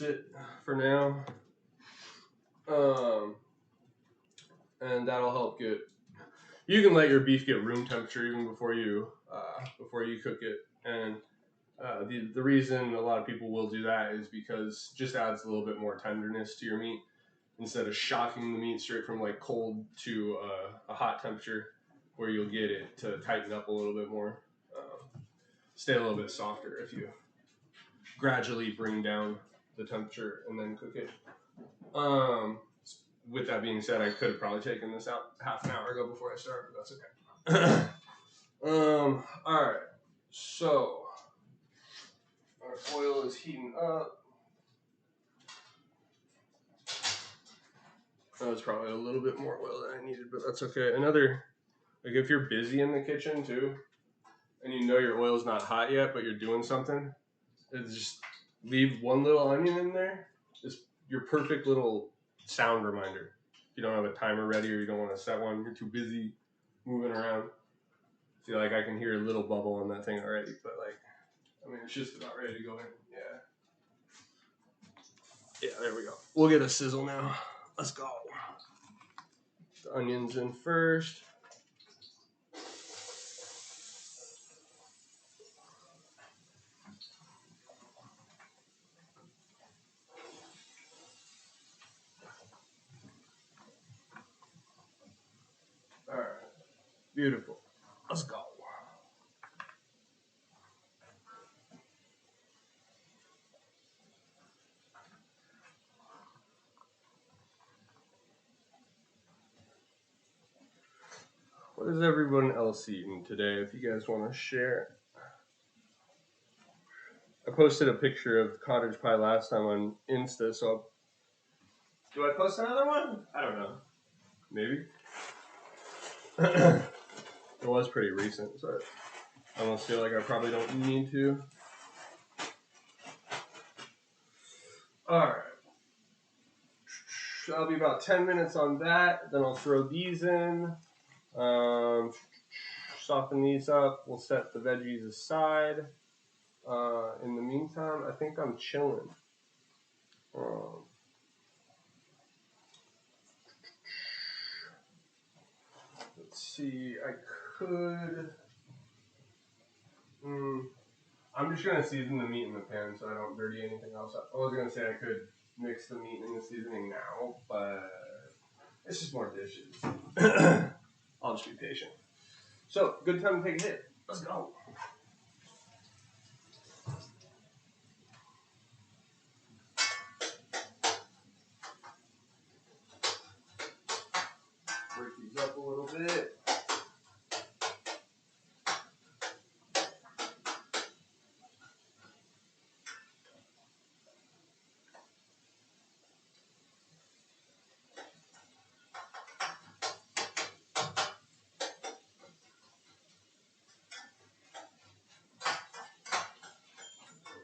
sit for now. And that'll help get. You can let your beef get room temperature even before you cook it. And the reason a lot of people will do that is because it just adds a little bit more tenderness to your meat instead of shocking the meat straight from like cold to a hot temperature, where you'll get it to tighten up a little bit more, stay a little bit softer if you gradually bring down the temperature and then cook it. With that being said, I could have probably taken this out half an hour ago before I started, but that's okay. All right, so our oil is heating up. That was probably a little bit more oil than I needed, but that's okay. Like if you're busy in the kitchen too, and you know your oil's not hot yet, but you're doing something, it's just leave one little onion in there. It's your perfect little sound reminder. If you don't have a timer ready or you don't want to set one, you're too busy moving around. I feel like I can hear a little bubble on that thing already, but like, I mean, it's just about ready to go in. Yeah, there we go. We'll get a sizzle now. Let's go. The onions in first. All right, beautiful. Let's go. What is everyone else eating today? If you guys want to share. I posted a picture of cottage pie last time on Insta, so do I post another one? I don't know. Maybe. It was pretty recent, so I almost feel like I probably don't need to. Alright. That'll be about 10 minutes on that. Then I'll throw these in. Soften these up. We'll set the veggies aside. In the meantime, I think I'm chilling. Let's see. I could. I'm just gonna season the meat in the pan so I don't dirty anything else up. I was gonna say I could mix the meat in the seasoning now, but it's just more dishes. I'll just be patient. So, good time to take a hit. Let's go. Break these up a little bit.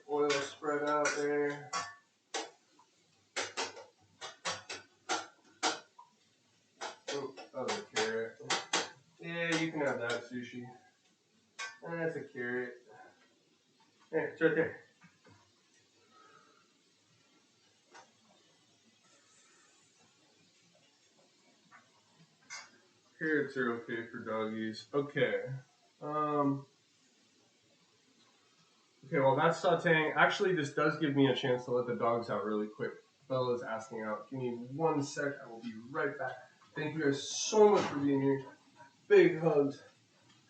Oil spread out there. Oh, the carrot. Yeah, you can have that, sushi. That's a carrot. There, it's right there. Carrots are okay for doggies. Okay. Okay, while that's sauteing, actually this does give me a chance to let the dogs out really quick. Bella's asking out. Give me 1 sec. I will be right back. Thank you guys so much for being here. Big hugs.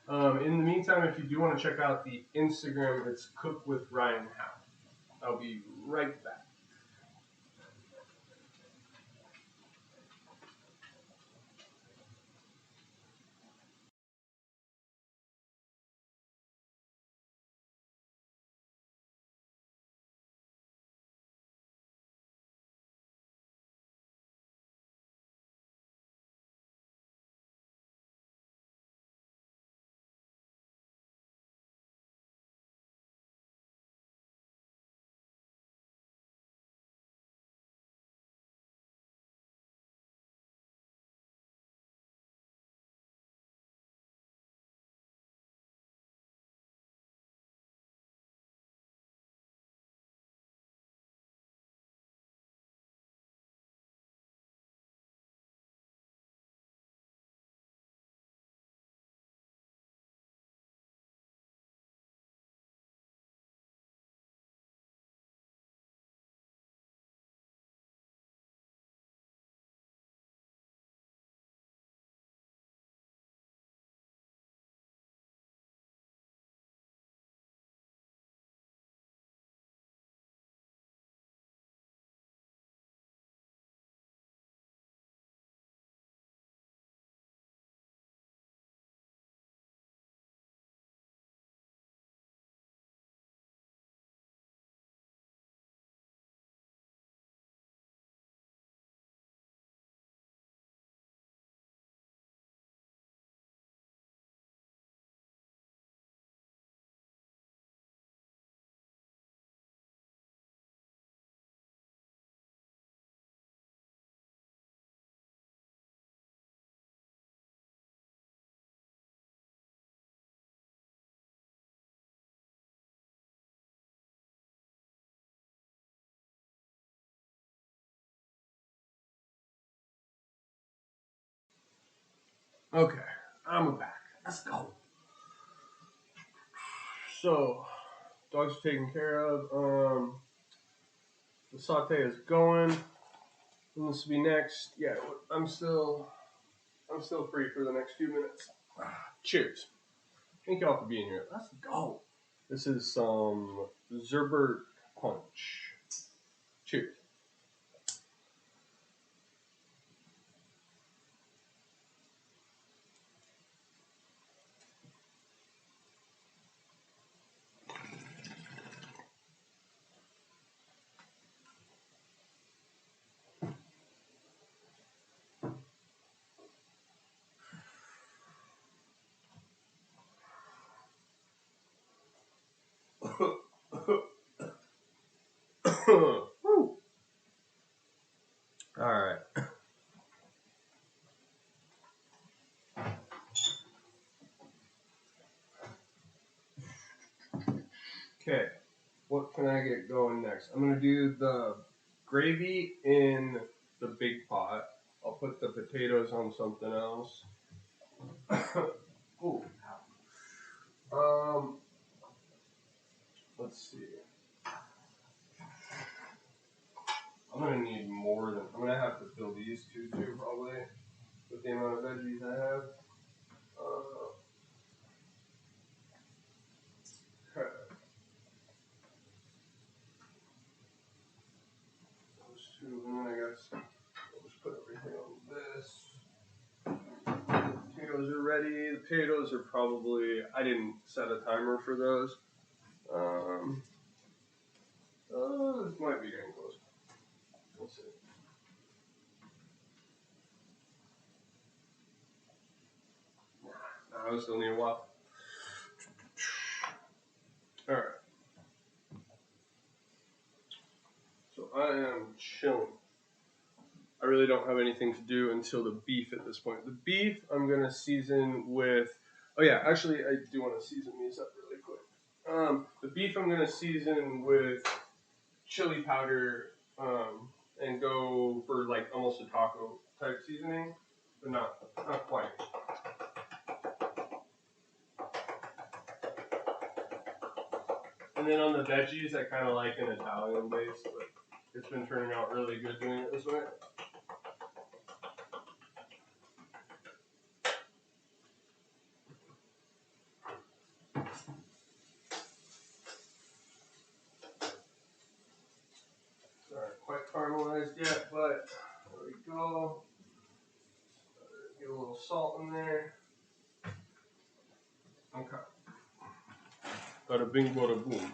In the meantime, if you do want to check out the Instagram, it's Cook with Ryan Howe. I'll be right back. Okay, I'm back. Let's go. So, dogs are taken care of. The saute is going. And this will be next. Yeah, I'm still free for the next few minutes. Cheers. Thank y'all for being here. Let's go. This is some Zerbert Punch. Cheers. Woo. All right. Okay. What can I get going next? I'm gonna do the gravy in the big pot. I'll put the potatoes on something else. Ooh. Let's see. I'm gonna need more than. I'm gonna have to fill these two too, probably, with the amount of veggies I have. Okay. Those two, and then I guess I'll just put everything on this. Potatoes are ready. The potatoes are probably. I didn't set a timer for those. This might be getting close. We'll see. Nah, I still need a while. All right. So I am chilling. I really don't have anything to do until the beef at this point. The beef I'm gonna season with. Oh yeah, actually I do want to season these up really quick. The beef I'm gonna season with chili powder and go for like almost a taco type seasoning, but not quite. And then on the veggies, I kind of like an Italian base, but it's been turning out really good doing it this way. Not quite caramelized yet, but there we go. Get a little salt in there. Okay. Bada bing, bada boom.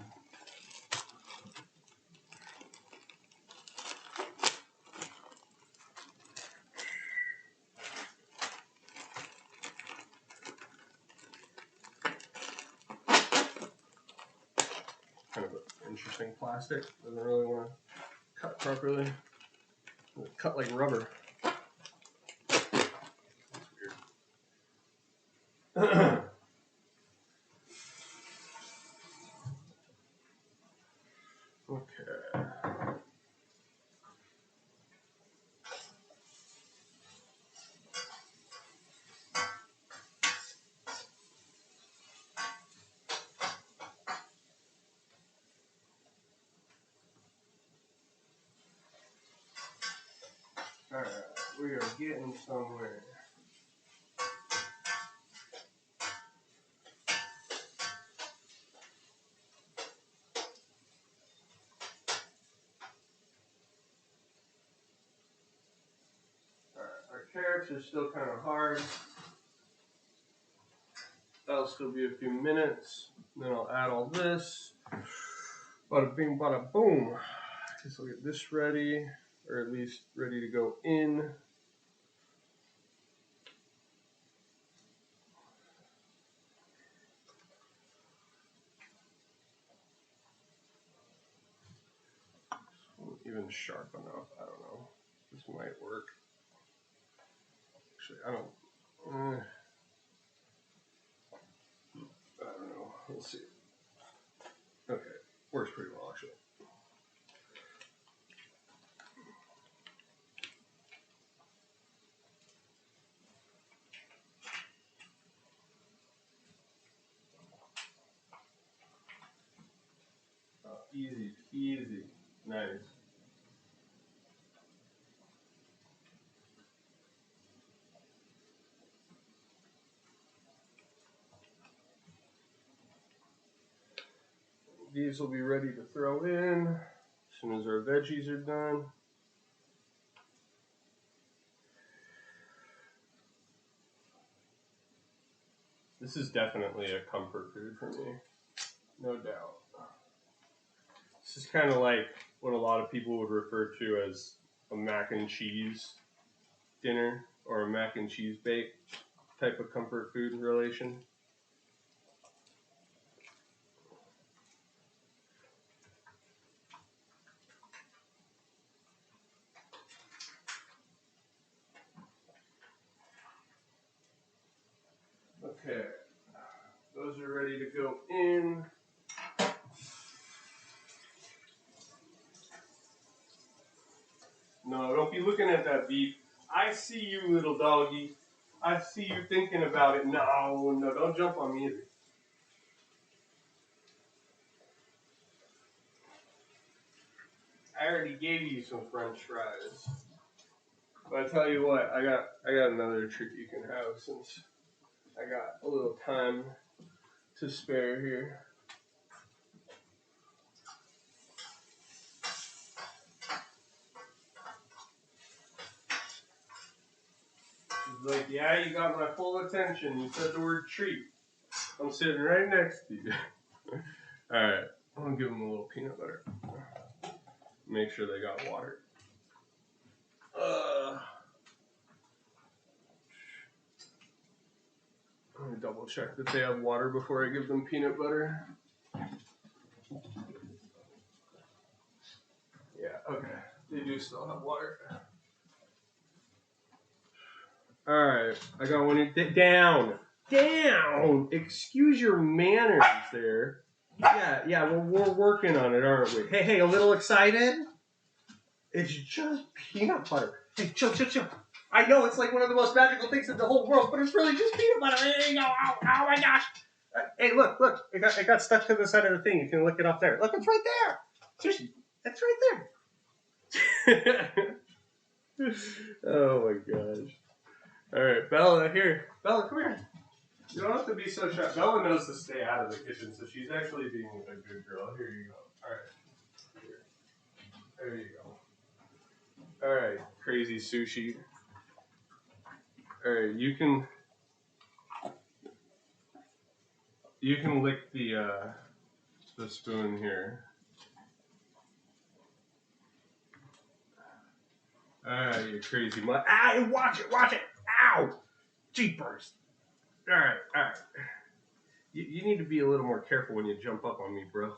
Kind of an interesting plastic. Doesn't really want to cut properly. It'll cut like rubber. That's weird. Okay. Alright, we are getting somewhere. Alright, our carrots are still kind of hard. That'll still be a few minutes. Then I'll add all this. Bada bing, bada boom. Guess I'll get this ready, or at least ready to go in. Even sharp enough. I don't know. This might work. Actually, I don't know. Let's see. Okay, works pretty well actually. Easy peasy. Nice. These will be ready to throw in as soon as our veggies are done. This is definitely a comfort food for me, no doubt. This is kind of like what a lot of people would refer to as a mac and cheese dinner or a mac and cheese bake type of comfort food relation. Okay, those are ready to go in. No, don't be looking at that beef. I see you, little doggy. I see you thinking about it. No, don't jump on me either. I already gave you some French fries. But I tell you what, I got another treat you can have since I got a little time to spare here. She's like, yeah, you got my full attention. You said the word treat. I'm sitting right next to you. Alright, I'm gonna give them a little peanut butter. Make sure they got water. I'm gonna double check that they have water before I give them peanut butter. Yeah, okay. They do still have water. Alright, I got one here. Down! Down! Excuse your manners there. Yeah, well, we're working on it, aren't we? Hey, a little excited? It's just peanut butter. Hey, chill. I know it's like one of the most magical things in the whole world, but it's really just peanut butter. There you go. Oh my gosh. Hey, look. It got stuck to the side of the thing. You can look it up there. Look, it's right there. Seriously, it's right there. Oh my gosh. All right, Bella, here. Bella, come here. You don't have to be so shy. Bella knows to stay out of the kitchen, so she's actually being a good girl. Here you go. All right. Here. There you go. All right, crazy sushi. All right, you can lick the spoon here. All right, you crazy mutt. Ah, watch it. Ow, jeepers. All right. You need to be a little more careful when you jump up on me, bro.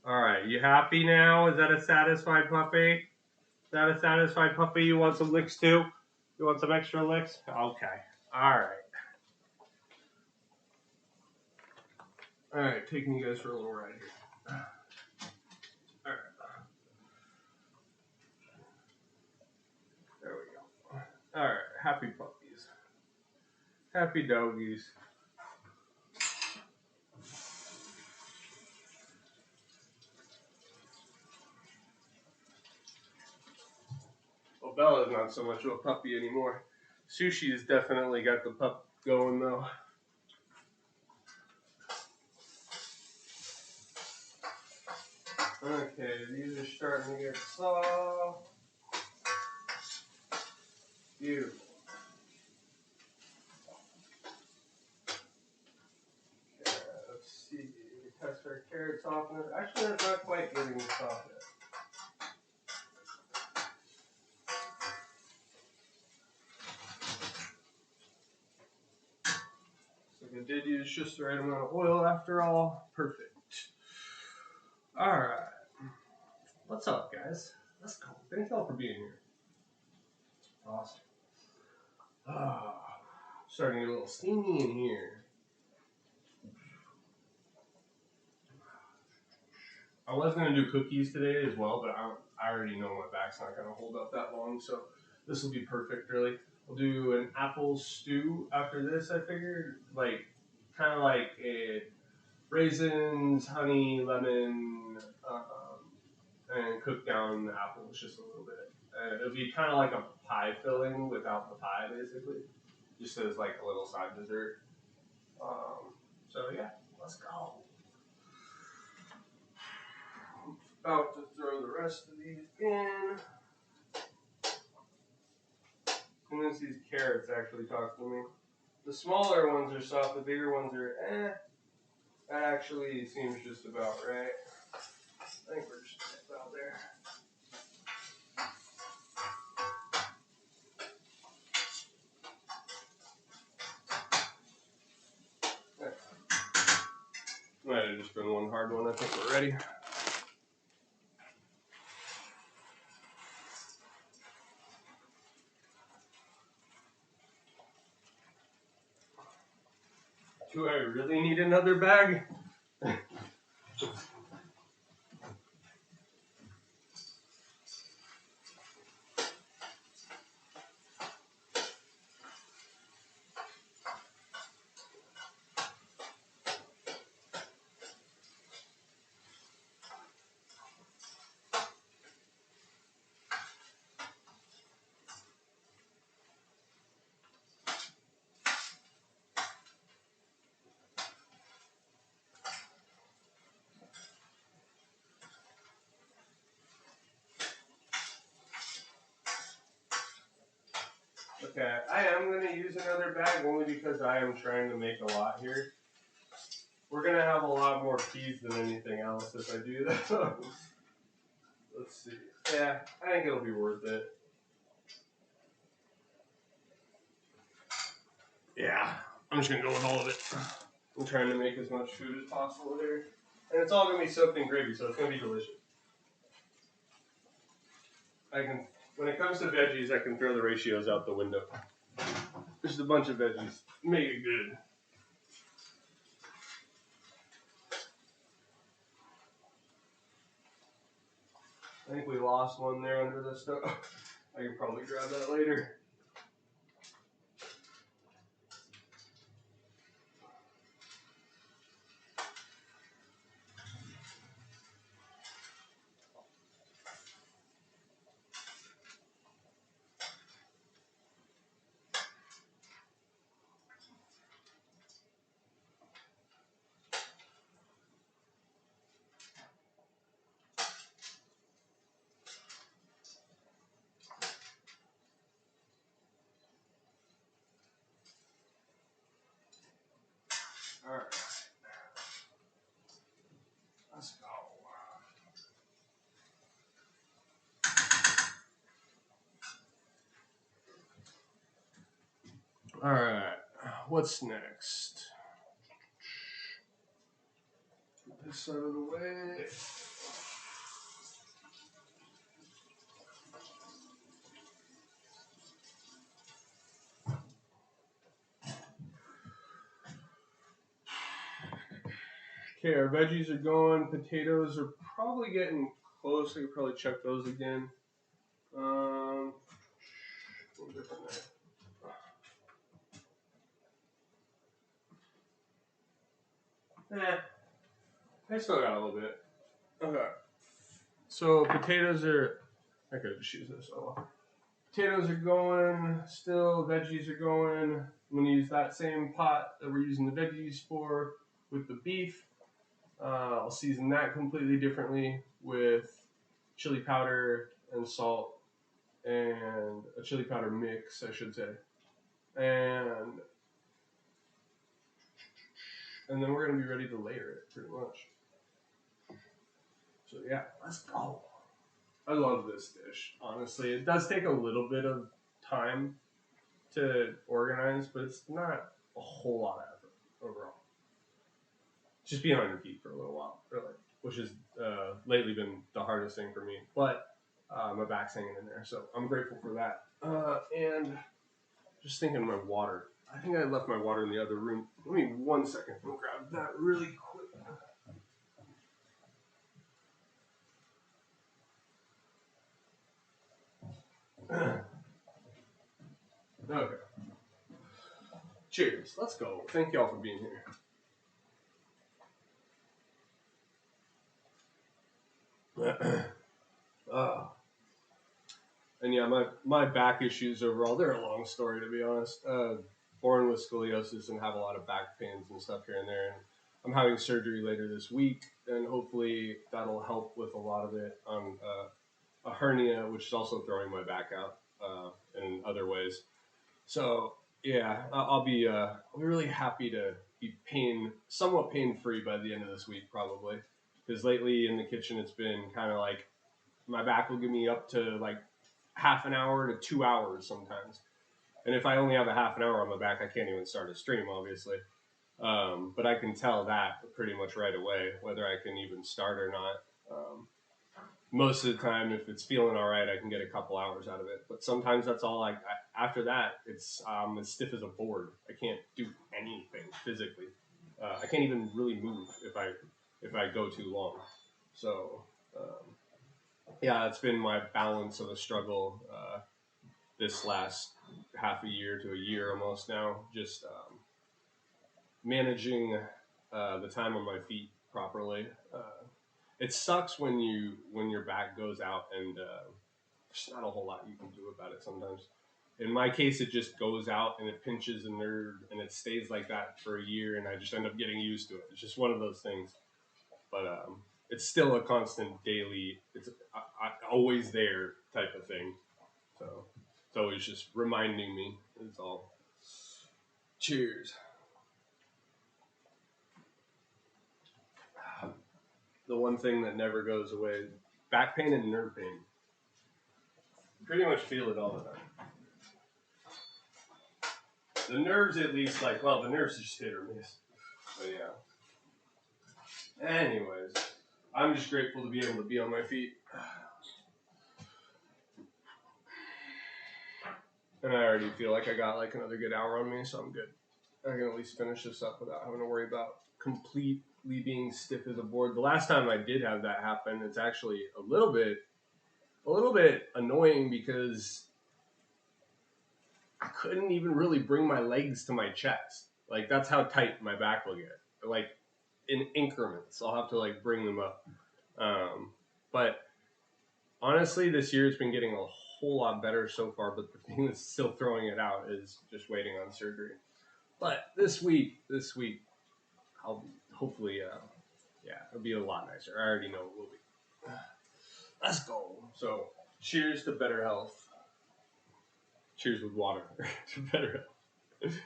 All right, you happy now? Is that a satisfied puppy? Is that a satisfied puppy? You want some licks too? You want some extra licks? Okay. All right, taking you guys for a little ride here. All right. There we go. All right, happy puppies. Happy doggies. Well, Bella's not so much of a puppy anymore. Sushi has definitely got the pup going though. Okay, these are starting to get soft. Beautiful. Okay, let's see. Test our carrot softness. Actually, that's not quite getting soft yet. So I did use just the right amount of oil after all. Perfect. All right. What's up, guys? Let's go. Thanks all for being here. Awesome. Starting to get a little steamy in here. I was going to do cookies today as well, but I already know my back's not going to hold up that long, so this will be perfect, really. I'll do an apple stew after this, I figured. Like, kind of like a raisins, honey, lemon, and cook down the apples just a little bit. It'll be kind of like a pie filling without the pie, basically, just as like a little side dessert. So yeah, let's go. About to throw the rest of these in. And then these carrots actually talk to me. The smaller ones are soft, the bigger ones are That actually seems just about right. I think we're just about there. Might have just been one hard one. I think we're ready. Do I really need another bag? Okay, I am going to use another bag only because I am trying to make a lot here. We're going to have a lot more peas than anything else if I do that. Let's see. Yeah, I think it'll be worth it. Yeah, I'm just going to go with all of it. I'm trying to make as much food as possible here. And it's all going to be soaked in gravy, so it's going to be delicious. When it comes to veggies, I can throw the ratios out the window. Just a bunch of veggies. Make it good. I think we lost one there under the stove. I can probably grab that later. All right. Let's go. All right. What's next? Get this out of the way. Okay, our veggies are going. Potatoes are probably getting close. I could probably check those again. A little different there. I still got a little bit. Okay. So potatoes are. I could just use this. Oh. Potatoes are going. Still, veggies are going. I'm gonna use that same pot that we're using the veggies for with the beef. I'll season that completely differently with chili powder and salt and a chili powder mix, I should say. And then we're going to be ready to layer it, pretty much. So yeah, let's go. I love this dish, honestly. It does take a little bit of time to organize, but it's not a whole lot of effort overall. Just be on your feet for a little while, really, which has lately been the hardest thing for me. But my back's hanging in there, so I'm grateful for that. And just thinking of my water. I think I left my water in the other room. Give me 1 second. I'll grab that really quick. Okay. Cheers. Let's go. Thank y'all for being here. uh, and yeah, my back issues overall, they're a long story to be honest. Born with scoliosis and have a lot of back pains and stuff here and there. And I'm having surgery later this week, and hopefully that'll help with a lot of it on a hernia, which is also throwing my back out in other ways. So yeah, I'll be really happy to be somewhat pain free by the end of this week probably, because lately in the kitchen it's been kind of like my back will give me up to like half an hour to 2 hours sometimes. And if I only have a half an hour on my back, I can't even start a stream, obviously. But I can tell that pretty much right away, whether I can even start or not. Most of the time, if it's feeling all right, I can get a couple hours out of it. But sometimes that's all after that, it's as stiff as a board. I can't do anything physically. I can't even really move if I go too long. So yeah, it's been my balance of a struggle this last half a year to a year almost now, just managing the time on my feet properly. It sucks when your back goes out and there's not a whole lot you can do about it sometimes. In my case, it just goes out and it pinches a nerve and it stays like that for a year, and I just end up getting used to it. It's just one of those things. But it's still a constant daily, it's always there type of thing. So it's always just reminding me. It's all. Cheers. The one thing that never goes away: back pain and nerve pain. Pretty much feel it all the time. The nerves, at least, the nerves just hit or miss. But yeah. Anyways, I'm just grateful to be able to be on my feet. And I already feel like I got like another good hour on me, so I'm good. I can at least finish this up without having to worry about completely being stiff as a board. The last time I did have that happen, it's actually a little bit annoying because I couldn't even really bring my legs to my chest. Like, that's how tight my back will get. Like, in increments, I'll have to like bring them up. But honestly, this year it's been getting a whole lot better so far, but the thing that's still throwing it out is just waiting on surgery. But this week, I'll hopefully, it'll be a lot nicer. I already know it will be. Let's go. So, cheers to better health. Cheers with water to better health.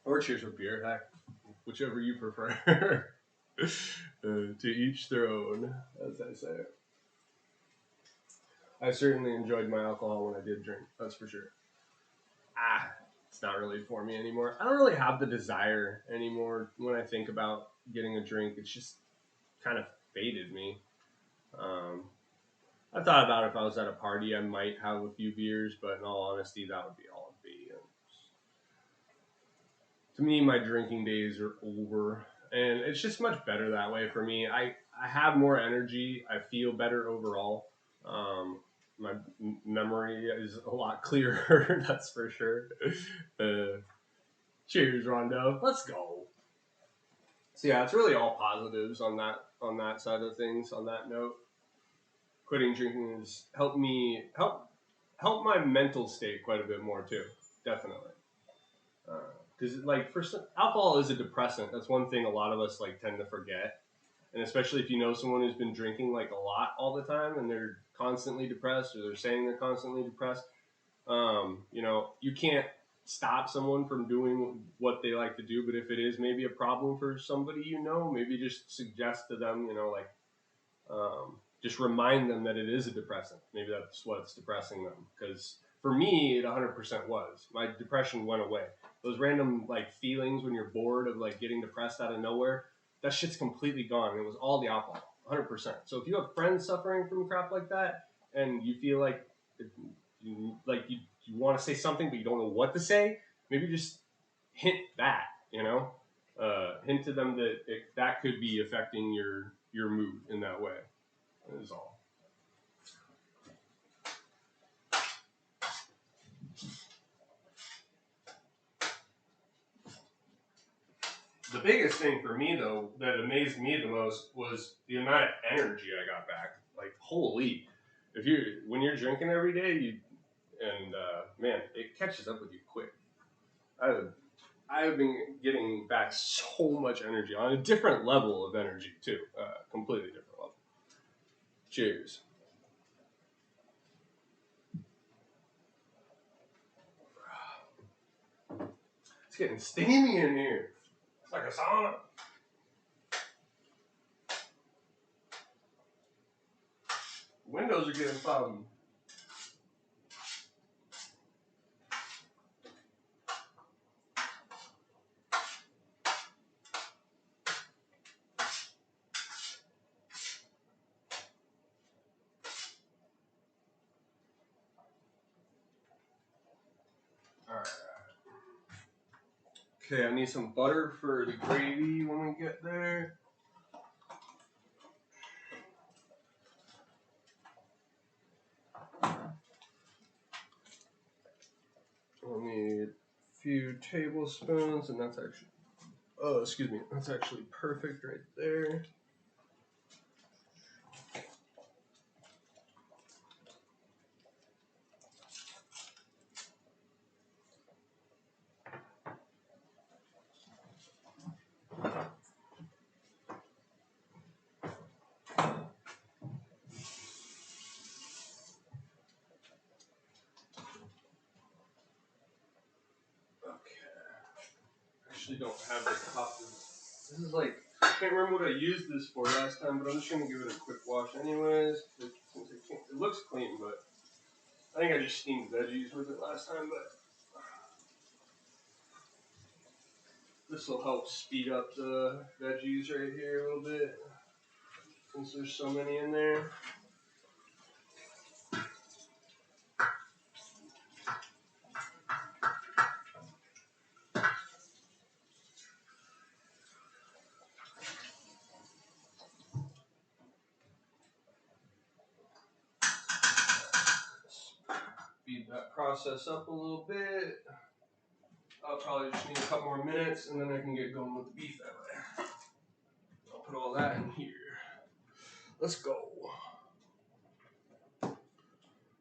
Or cheers with beer, heck, whichever you prefer. To each their own, as I say. I certainly enjoyed my alcohol when I did drink, that's for sure. It's not really for me anymore. I don't really have the desire anymore when I think about getting a drink. It's just kind of faded me. I thought about if I was at a party, I might have a few beers, but in all honesty, that would be all it'd be. To me, my drinking days are over, and it's just much better that way for me. I have more energy. I feel better overall. My memory is a lot clearer, that's for sure. Cheers, Rondo. Let's go. So yeah, it's really all positives on that side of things. On that note, quitting drinking has helped help my mental state quite a bit more too. Definitely. Because alcohol is a depressant. That's one thing a lot of us tend to forget, and especially if you know someone who's been drinking a lot all the time and they're constantly depressed, or they're saying they're constantly depressed. You can't stop someone from doing what they like to do, but if it is maybe a problem for somebody, maybe just suggest to them, just remind them that it is a depressant. Maybe that's what's depressing them. Because for me, it 100% was. My depression went away. Those random feelings when you're bored of getting depressed out of nowhere, that shit's completely gone. It was all the alcohol, 100%. So if you have friends suffering from crap like that, and you feel you want to say something but you don't know what to say, maybe just hint that, hint to them that that could be affecting your mood in that way. That is all. The biggest thing for me, though, that amazed me the most was the amount of energy I got back. Like, holy, when you're drinking every day, man, it catches up with you quick. I've been getting back so much energy on a different level of energy too, completely different level. Cheers. It's getting steamy in here. It's like a sauna. Windows are getting foggy. Alright. Okay, I need some butter for the gravy when we get there. I'll need a few tablespoons, and that's actually, that's actually perfect right there. Don't have the cup. This is like, I can't remember what I used this for last time, but I'm just going to give it a quick wash anyways. It looks clean, but I think I just steamed veggies with it last time, but this will help speed up the veggies right here a little bit, since there's so many in there. Speed that process up a little bit. I'll probably just need a couple more minutes, and then I can get going with the beef that way. I'll put all that in here. Let's go.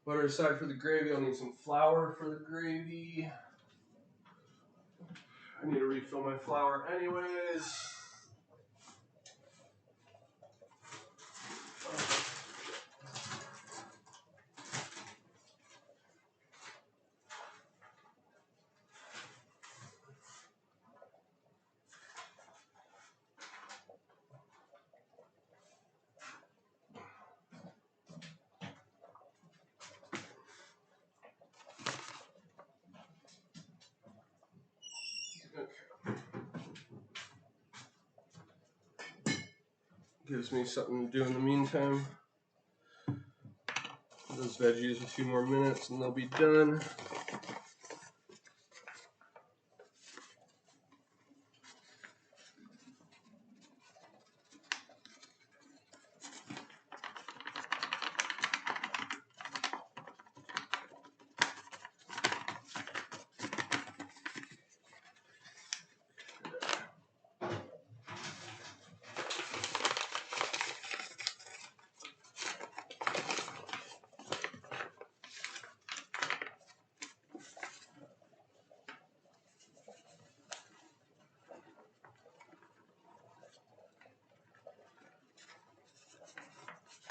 Butter aside for the gravy. I'll need some flour for the gravy. I need to refill my flour anyways. Gives me something to do in the meantime. Those veggies a few more minutes and they'll be done.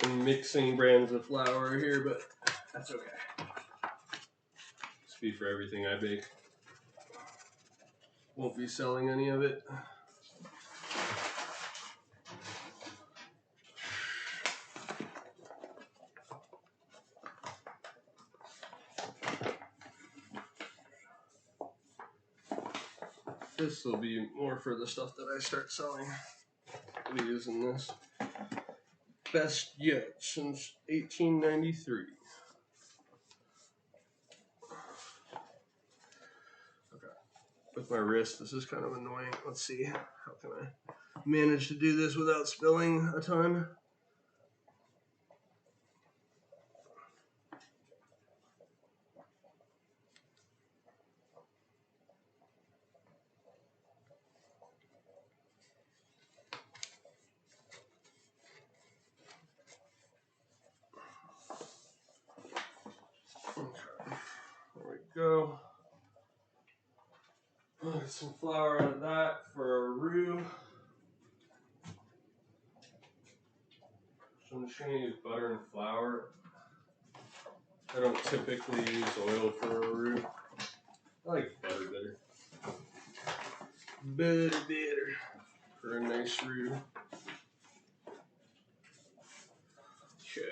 I'm mixing brands of flour here, but that's okay. It's be for everything I bake. Won't be selling any of it. This will be more for the stuff that I start selling. I'll be using this. Best yet since 1893. Okay. With my wrist, this is kind of annoying. Let's see. How can I manage to do this without spilling a ton? go. Put some flour out of that for a roux. So I'm just going to use butter and flour. I don't typically use oil for a roux. I like butter better. Butter for a nice roux. Okay.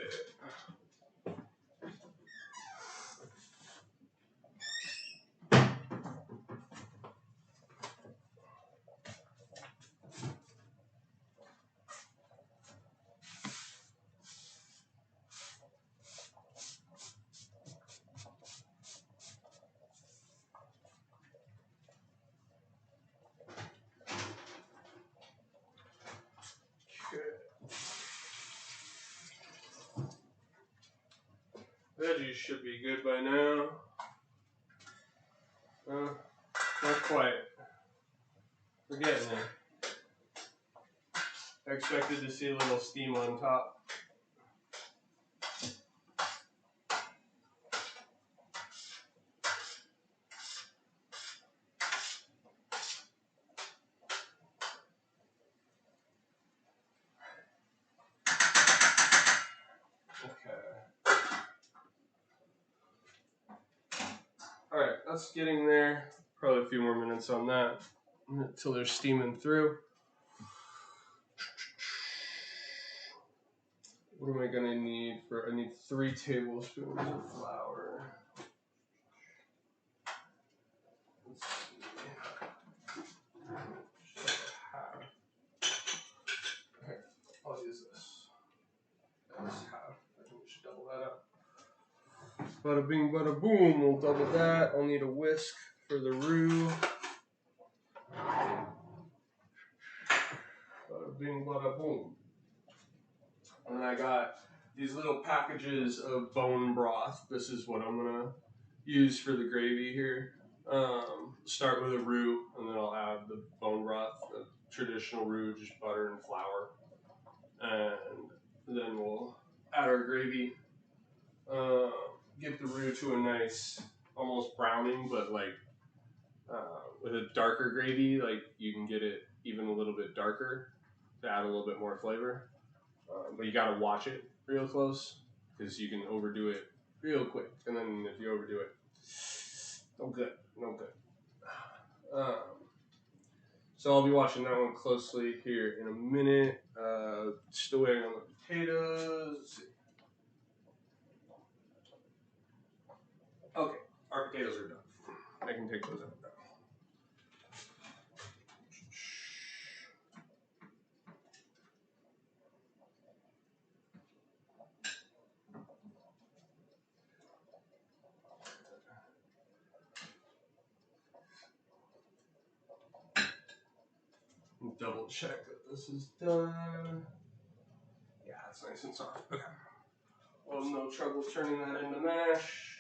Veggies should be good by now. Not quite. We're getting there. I expected to see a little steam on top. Alright, that's getting there. Probably a few more minutes on that until they're steaming through. What am I going to need for? I need 3 tablespoons of flour. Let's see. Just half. Okay, I'll use this. That's half. I think we should double that up. Bada bing, bada boom. We'll double that. I'll need a whisk for the roux. Bada bing, bada boom. And then I got these little packages of bone broth. This is what I'm going to use for the gravy here. Start with a roux, and then I'll add the bone broth, the traditional roux, just butter and flour. And then we'll add our gravy. Get the roux to a nice, almost browning, but like with a darker gravy, like you can get it even a little bit darker to add a little bit more flavor. But you gotta watch it real close because you can overdo it real quick, and then if you overdo it, no good, no good. So I'll be watching that one closely here in a minute. Still waiting on the potatoes. Let's see. Okay, our potatoes are done. I can take those out now. Double check that this is done. Yeah, it's nice and soft. Okay. Well, no trouble turning that into mash.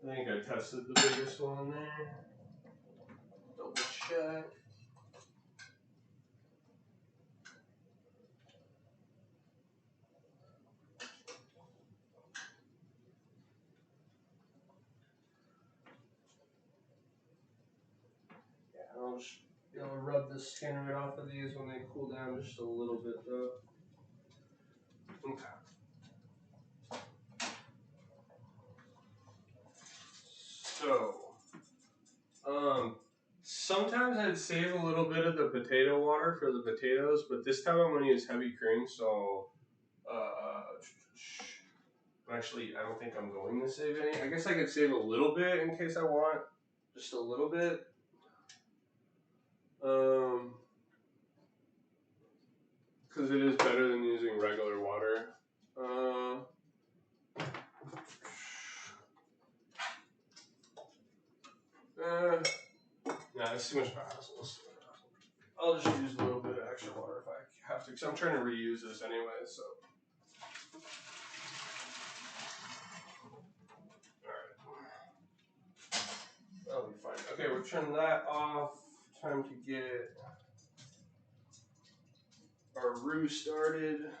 I think I tested the biggest one there. Double check. Yeah, I'll just be able to rub the skin right off of these when they cool down just a little bit though. Okay. So, sometimes I'd save a little bit of the potato water for the potatoes, but this time I'm going to use heavy cream, so, actually, I don't think I'm going to save any. I guess I could save a little bit in case I want, just a little bit. because it is better than using regular water. Nah, it's too much hassle. I'll just use a little bit of extra water if I have to, because I'm trying to reuse this anyway, so. Alright. That'll be fine. Okay, we'll turn that off. Time to get our roux started.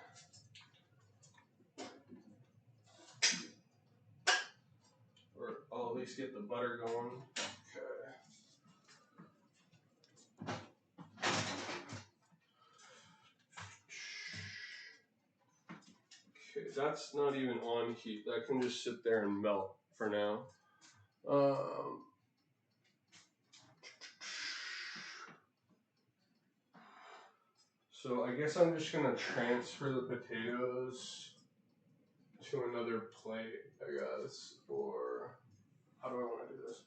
Or I'll at least get the butter going. Okay, that's not even on heat. That can just sit there and melt for now. So I guess I'm just gonna transfer the potatoes to another plate, I guess, or how do I want to do this?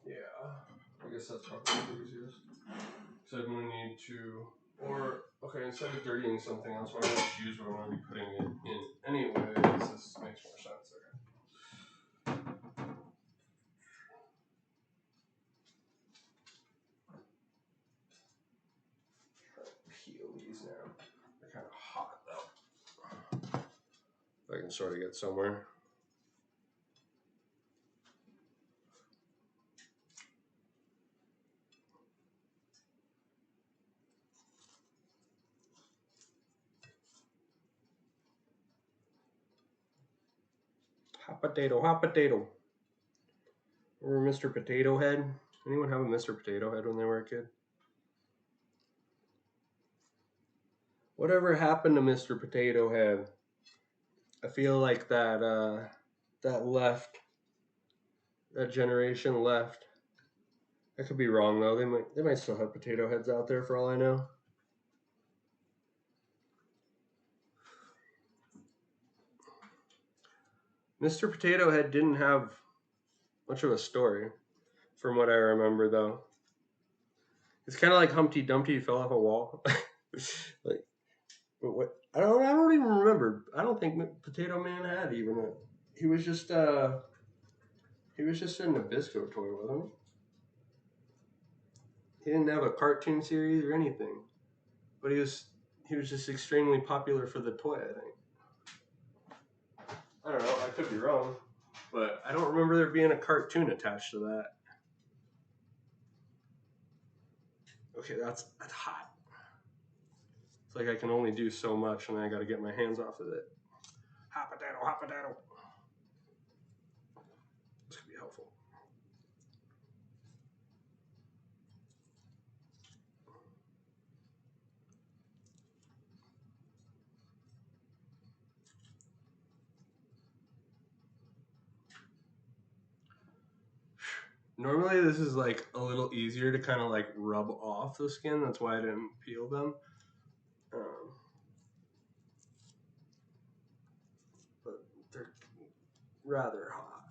Yeah, I guess that's probably the easiest. So I'm gonna need to, or okay, instead of dirtying something else, why don't I just use what I'm gonna be putting it in anyway? This makes more sense. Okay. Peel these now. They're kind of hot though. If I can sort of get somewhere. Hot potato, hot potato. Remember Mr. Potato Head? Anyone have a Mr. Potato Head when they were a kid? Whatever happened to Mr. Potato Head? I feel like that left. That generation left. I could be wrong though. They might still have potato heads out there for all I know. Mr. Potato Head didn't have much of a story, from what I remember though. It's kind of like Humpty Dumpty fell off a wall. Like, but what? I don't even remember. I don't think Potato Man had even a. He was just a Nabisco toy, wasn't he? He didn't have a cartoon series or anything, but he was just extremely popular for the toy, I think. I don't know. I could be wrong, but I don't remember there being a cartoon attached to that. Okay, that's hot. It's like I can only do so much, and I got to get my hands off of it. Hot potato, hot potato. This could be helpful. Normally this is like a little easier to kind of like rub off the skin. That's why I didn't peel them. But they're rather hot.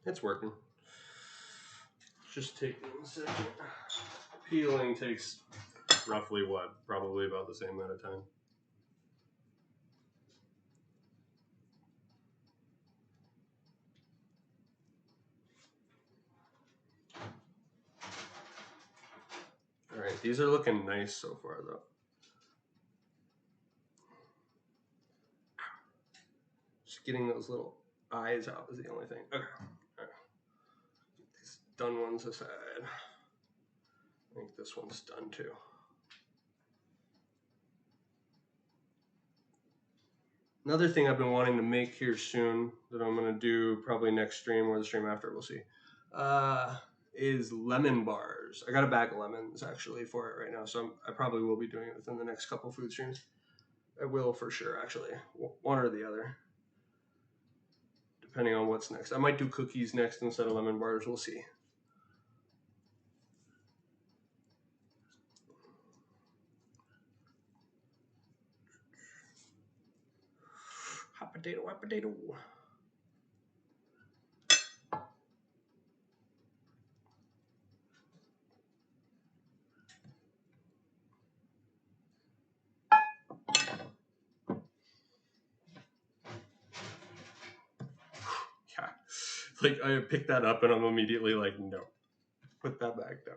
It's working. Just taking a second. Peeling takes roughly what? Probably about the same amount of time. All right, these are looking nice so far though. Just getting those little eyes out is the only thing. Okay, all right. These done ones aside. I think this one's done too. Another thing I've been wanting to make here soon that I'm going to do probably next stream or the stream after, we'll see, is lemon bars. I got a bag of lemons actually for it right now, so I probably will be doing it within the next couple food streams. I will for sure, actually. One or the other, depending on what's next. I might do cookies next instead of lemon bars. We'll see. Hot potato, hot potato. Like, I pick that up and I'm immediately like, no, put that back down.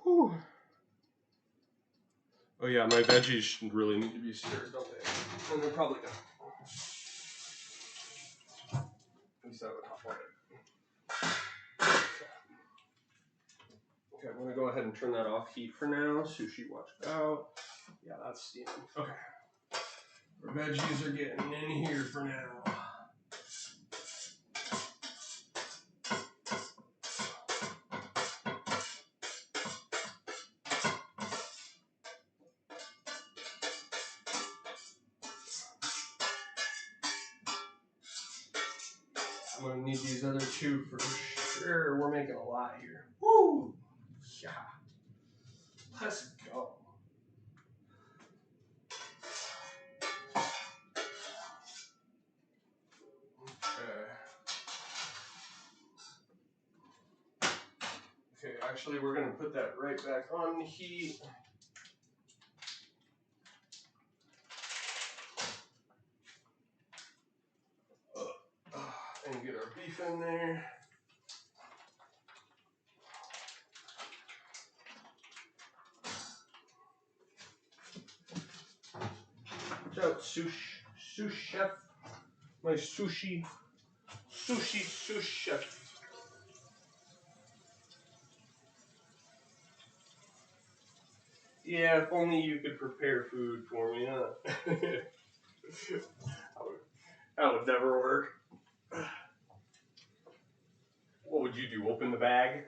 Whew. Oh yeah, my veggies really need to be stirred, don't they? And they're probably not. At least I would hop on it. Okay, I'm gonna go ahead and turn that off heat for now. Sushi watch out. Yeah, that's steaming. Okay. Our veggies are getting in here for now. I'm gonna need these other two for sure. We're making a lot here. Woo! Yeah. Let's go. Okay, actually, we're gonna put that right back on the heat. And get our beef in there. Watch out, sous chef. My sushi sous chef. Yeah, if only you could prepare food for me, huh? That would never work. What would you do? Open the bag?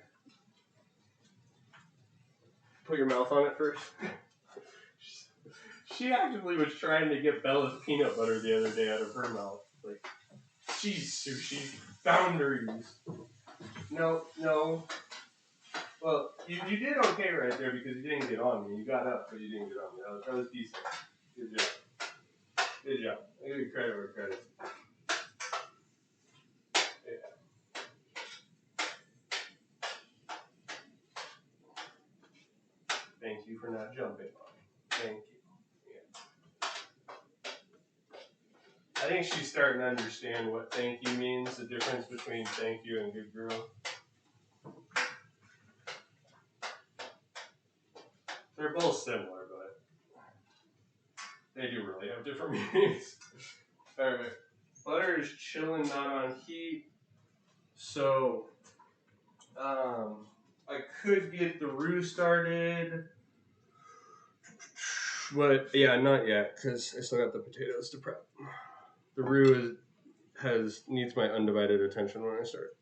Put your mouth on it first? She actually was trying to get Bella's peanut butter the other day out of her mouth. Like, geez, sushi, boundaries. No. Well, you did okay right there because you didn't get on me. You got up, but you didn't get on me. That was decent. Good job. Good job. I give you credit where credit. Yeah. Thank you for not jumping on me. Thank you. Yeah. I think she's starting to understand what thank you means, the difference between thank you and good girl. They're both similar, but they do really have different meanings. Alright. Butter is chilling, not on heat. So, I could get the roux started. But, yeah, not yet, because I still got the potatoes to prep. The roux needs my undivided attention when I start.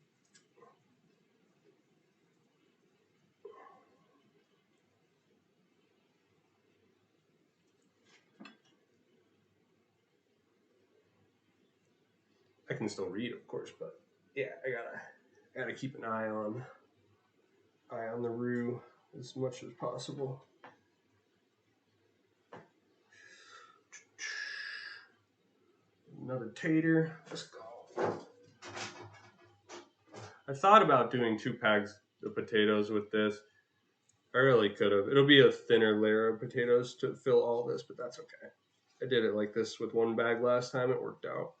I can still read, of course, but yeah, I gotta keep an eye on the roux as much as possible. Another tater. Let's go. I thought about doing 2 packs of potatoes with this. I really could have. It'll be a thinner layer of potatoes to fill all this, but that's okay. I did it like this with 1 bag last time. It worked out.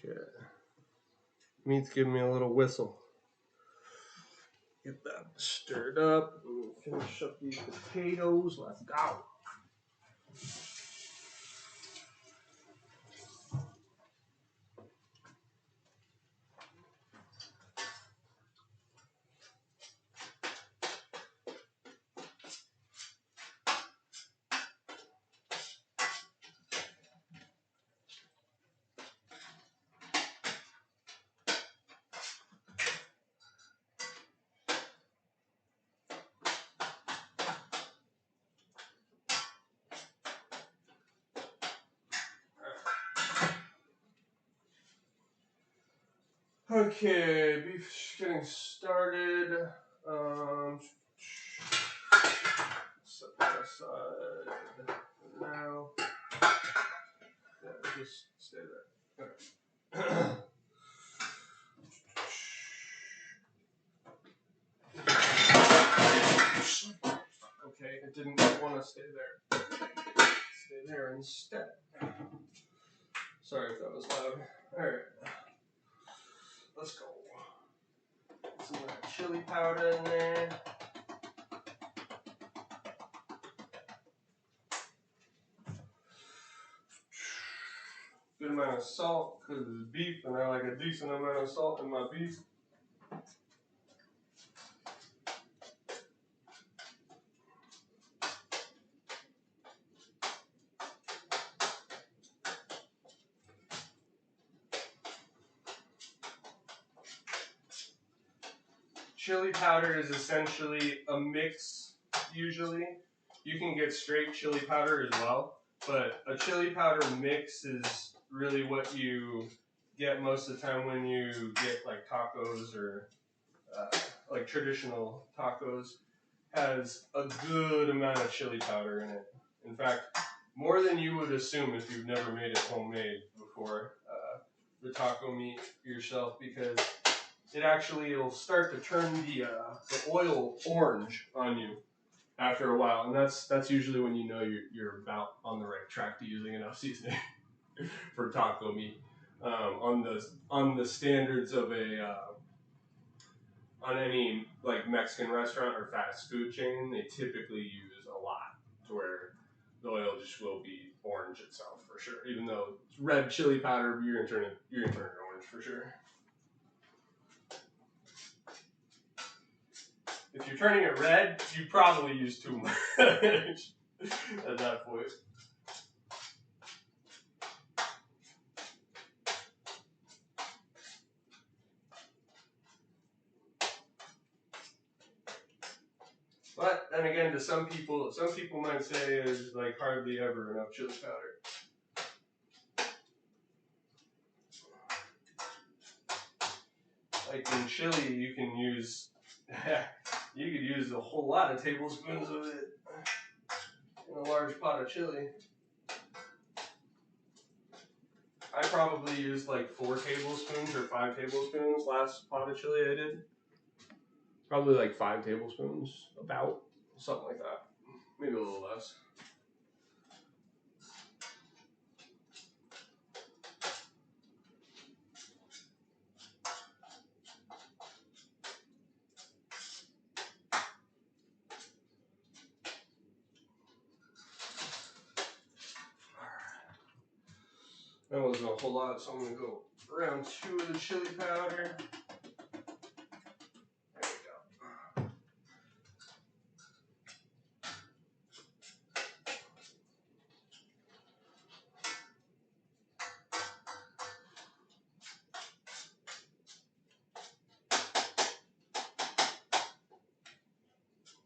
Okay. Meat's giving me a little whistle. Get that stirred up. Finish up these potatoes. Let's go. Okay, beef getting started. Set that aside now. Yeah, just stay there. Okay. Okay, it didn't want to stay there. Stay there instead. Sorry if that was loud. Alright. Let's go. Some of that chili powder in there. Good amount of salt because it's beef and I like a decent amount of salt in my beef. Chili powder is essentially a mix, usually. You can get straight chili powder as well, but a chili powder mix is really what you get most of the time when you get like tacos or like traditional tacos. Has a good amount of chili powder in it. In fact, more than you would assume if you've never made it homemade before, the taco meat yourself, because it actually will start to turn the oil orange on you after a while, and that's usually when you know you're about on the right track to using enough seasoning for taco meat. On the standards of a on any like Mexican restaurant or fast food chain, they typically use a lot to where the oil just will be orange itself for sure. Even though it's red chili powder, you're gonna turn it orange for sure. If you're turning it red, you probably use too much at that point. But then again, to some people might say is like hardly ever enough chili powder. Like in chili, you can use a whole lot of tablespoons of it in a large pot of chili. I probably used like 4 tablespoons or 5 tablespoons last pot of chili I did. Probably like 5 tablespoons, about something like that. Maybe a little less. That wasn't a whole lot, so I'm going to go around 2 of the chili powder. There we go.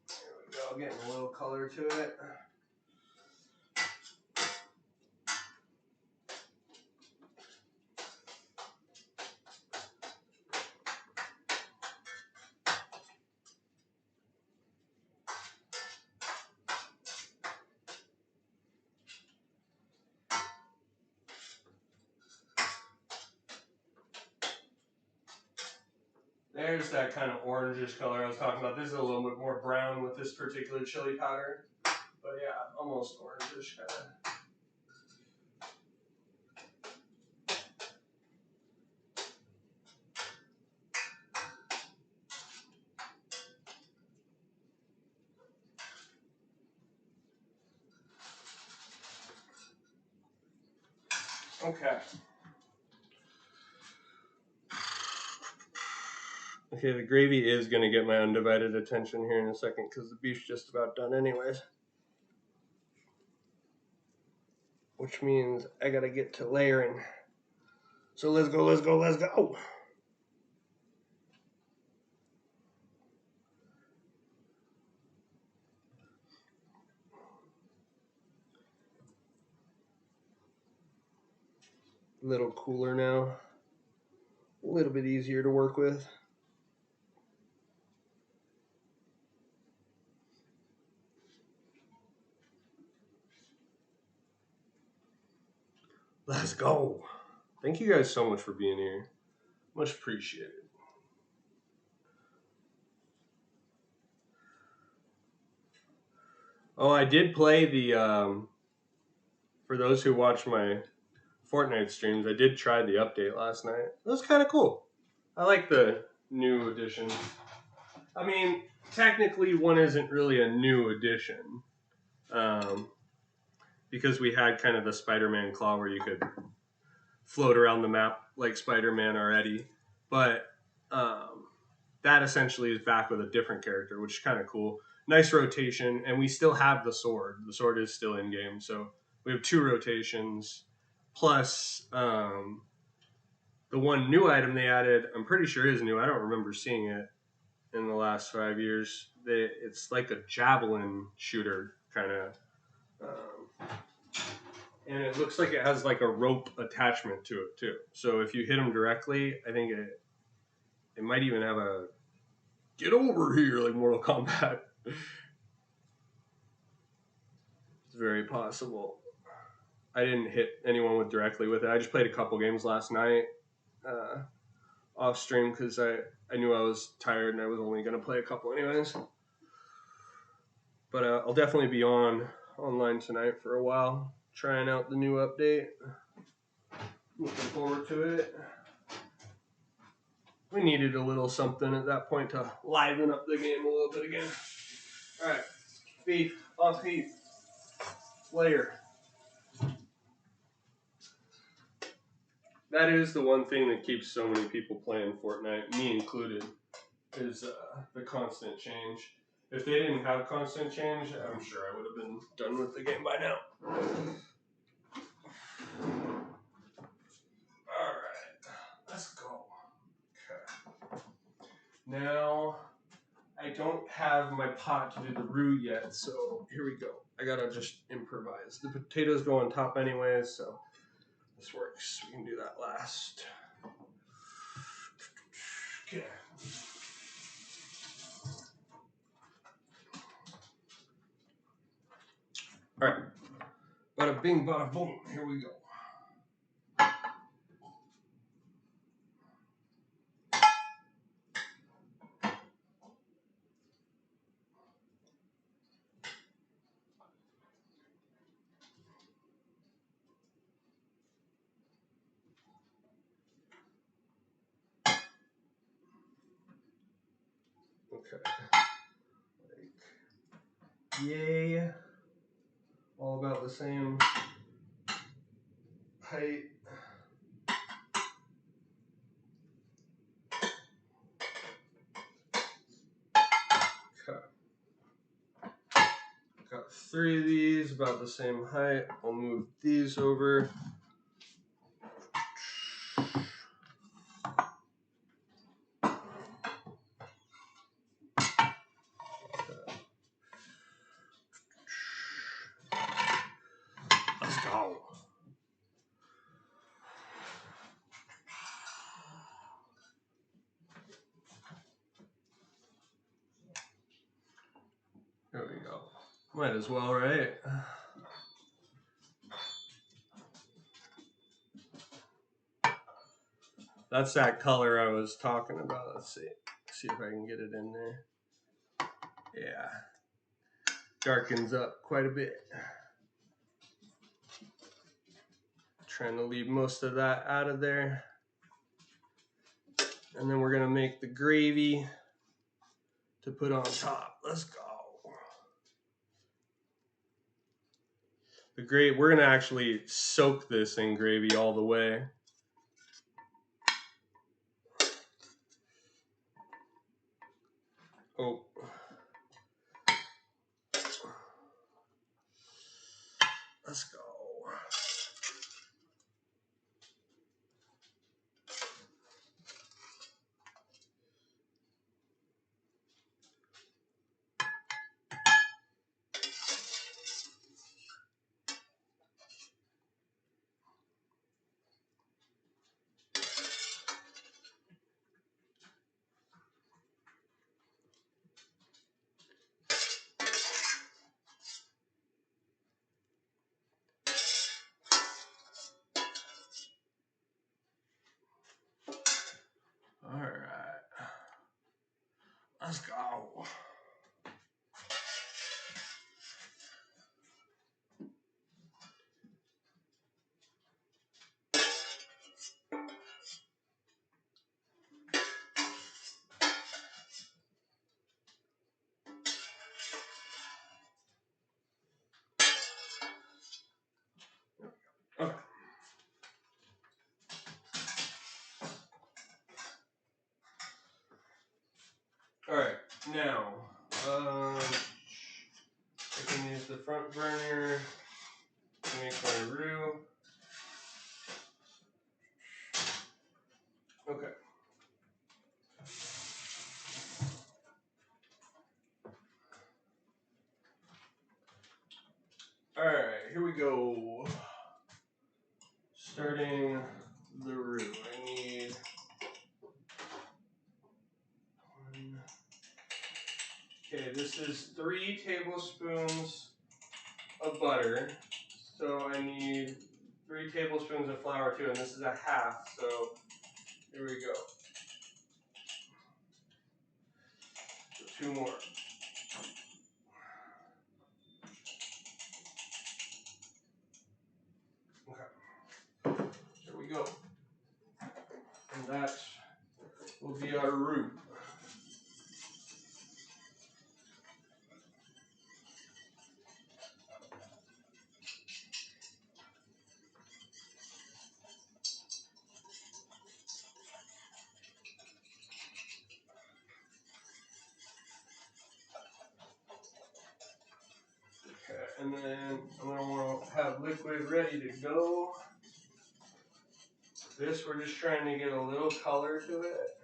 There we go, getting a little color to it. There's that kind of orangish color I was talking about. This is a little bit more brown with this particular chili powder. But yeah, almost orangish kind of. Okay. Okay, the gravy is going to get my undivided attention here in a second because the beef's just about done anyways. Which means I got to get to layering. So let's go, let's go, let's go. A little cooler now. a little bit easier to work with. Let's go. Thank you guys so much for being here. Much appreciated. Oh, I did play the, for those who watch my Fortnite streams, I did try the update last night. It was kind of cool. I like the new edition. I mean, technically one isn't really a new edition. Because we had kind of the Spider-Man claw where you could float around the map like Spider-Man already. But that essentially is back with a different character, which is kind of cool. Nice rotation, and we still have the sword. The sword is still in game, so we have 2 rotations. Plus, the one new item they added, I'm pretty sure is new. I don't remember seeing it in the last 5 years. It's like a javelin shooter, kind of. And it looks like it has like a rope attachment to it, too. So if you hit them directly, I think it might even have a get over here, like Mortal Kombat. It's very possible. I didn't hit anyone directly with it. I just played a couple games last night off stream because I knew I was tired and I was only going to play a couple anyways. But I'll definitely be online tonight for a while, trying out the new update. Looking forward to it. We needed a little something at that point to liven up the game a little bit again. Alright, beef, off beef, layer. That is the one thing that keeps so many people playing Fortnite, me included, is the constant change. If they didn't have constant change, I'm sure I would have been done with the game by now. Alright, let's go. Okay. Now, I don't have my pot to do the roux yet, so here we go. I gotta just improvise. The potatoes go on top anyways, so this works. We can do that last. Okay. Alright. Bada bing, bada boom. Here we go. Okay. Yay. All about the same height. Okay. Got 3 of these about the same height. I'll move these over. Let's go. There we go. Might as well, right? That's that color I was talking about. Let's see. See if I can get it in there. Yeah. Darkens up quite a bit. Trying to leave most of that out of there. And then we're going to make the gravy to put on top. Let's go. The gravy, we're going to actually soak this in gravy all the way. Oh. Let's go. Now, I can use the front burner to make my roux. Okay. Alright, here we go. Starting the roux. I need okay, this is 3 tablespoons of butter. So I need 3 tablespoons of flour too, and this is a half, so here we go. So 2 more. Okay. There we go. And that will be our roux. And then I'm going to want to have liquid ready to go. This, we're just trying to get a little color to it.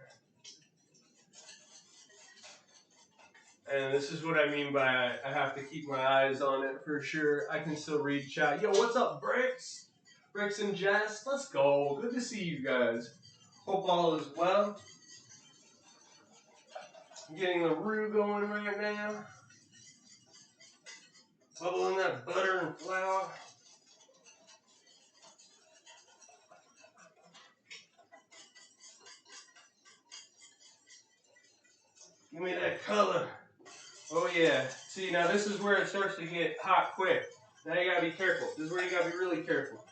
And this is what I mean by I have to keep my eyes on it for sure. I can still read chat. Yo, what's up, Bricks? Bricks and Jess, let's go. Good to see you guys. Hope all is well. I'm getting the roux going right now. Bubbling that butter and flour. Give me that color. Oh yeah. See, now this is where it starts to get hot quick. Now you gotta be careful. This is where you gotta be really careful.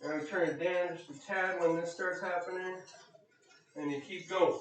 And I turn it down just a tad when this starts happening. And you keep going.